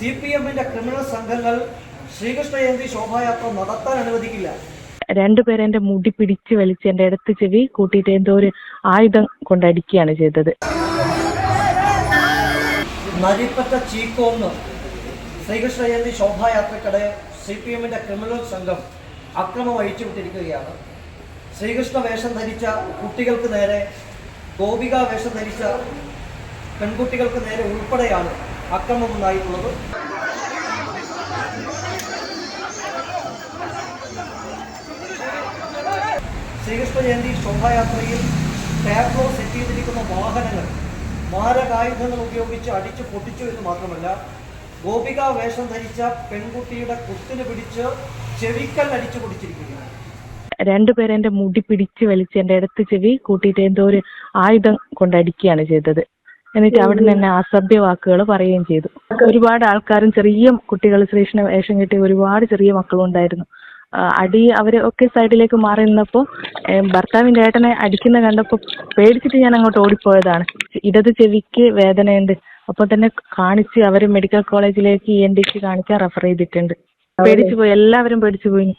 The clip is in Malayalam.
CPM-ന്റെ ക്രിമിനൽ സംഘങ്ങൾ ശ്രീകൃഷ്ണ ജയന്തി ശോഭായാത്ര നടത്താൻ അനുവദിക്കില്ല. രണ്ടുപേരെ എന്റെ മുടി പിടിച്ച് വലിച്ച് എന്റെ ഇടത്ത് ചെവി കൂട്ടിയിട്ട് എന്തോ ഒരു ആയുധം കൊണ്ടടിക്കുകയാണ് ചെയ്തത്. നരിപ്പറ്റ ചീക്കോന്ന് ശ്രീകൃഷ്ണ ജയന്തി ശോഭായാത്രക്കിടെ CPM-ന്റെ ക്രിമിനൽ സംഘം അക്രമം അഴിച്ചുവിട്ടിരിക്കുകയാണ്. ശ്രീകൃഷ്ണ വേഷം ധരിച്ച കുട്ടികൾക്ക് നേരെ, ഗോപിക വേഷം ധരിച്ച പെൺകുട്ടികൾക്ക് നേരെ ഉൾപ്പെടെയാണ് അക്രമം ഉണ്ടായിട്ടുള്ളത്. ശ്രീകൃഷ്ണ ജയന്തി ശോഭായാത്രയിൽ ടാബ്ലോ സെറ്റ് ചെയ്തിരിക്കുന്ന വാഹനങ്ങൾ മാരകായുധങ്ങൾ ഉപയോഗിച്ച് അടിച്ചു പൊട്ടിച്ചു എന്ന് മാത്രമല്ല, ഗോപിക വേഷം ധരിച്ച പെൺകുട്ടിയുടെ കുത്തിന് പിടിച്ച് ചെവിക്കൽ അടിച്ചു പൊടിച്ചിരിക്കുകയാണ്. രണ്ടുപേരെ എന്റെ മുടി പിടിച്ച് വലിച്ച് എന്റെ ഇടത്ത് ചെവി കൂട്ടിയിട്ട് എന്തോ ഒരു ആയുധം കൊണ്ടടിക്കുകയാണ് ചെയ്തത്. എന്നിട്ട് അവിടെ നിന്ന് തന്നെ അസഭ്യ വാക്കുകൾ പറയുകയും ചെയ്തു. ഒരുപാട് ആൾക്കാരും ചെറിയ കുട്ടികൾ, ശ്രീകൃഷ്ണ വേഷം കെട്ടിയ ഒരുപാട് ചെറിയ മക്കളും ഉണ്ടായിരുന്നു. അടി അവരെ ഒക്കെ സൈഡിലേക്ക് മാറി നിന്നപ്പോൾ ഭർത്താവിന്റെ ഏട്ടനെ അടിക്കുന്ന കണ്ടപ്പോൾ പേടിച്ചിട്ട് ഞാൻ അങ്ങോട്ട് ഓടിപ്പോയതാണ്. ഇടത് ചെവിക്ക് വേദനയുണ്ട്. അപ്പോൾ തന്നെ കാണിച്ച് അവര് മെഡിക്കൽ കോളേജിലേക്ക് ENTക്ക് കാണിക്കാൻ റെഫർ ചെയ്തിട്ടുണ്ട്. പേടിച്ചു പോയി, എല്ലാവരും പേടിച്ചു പോയി.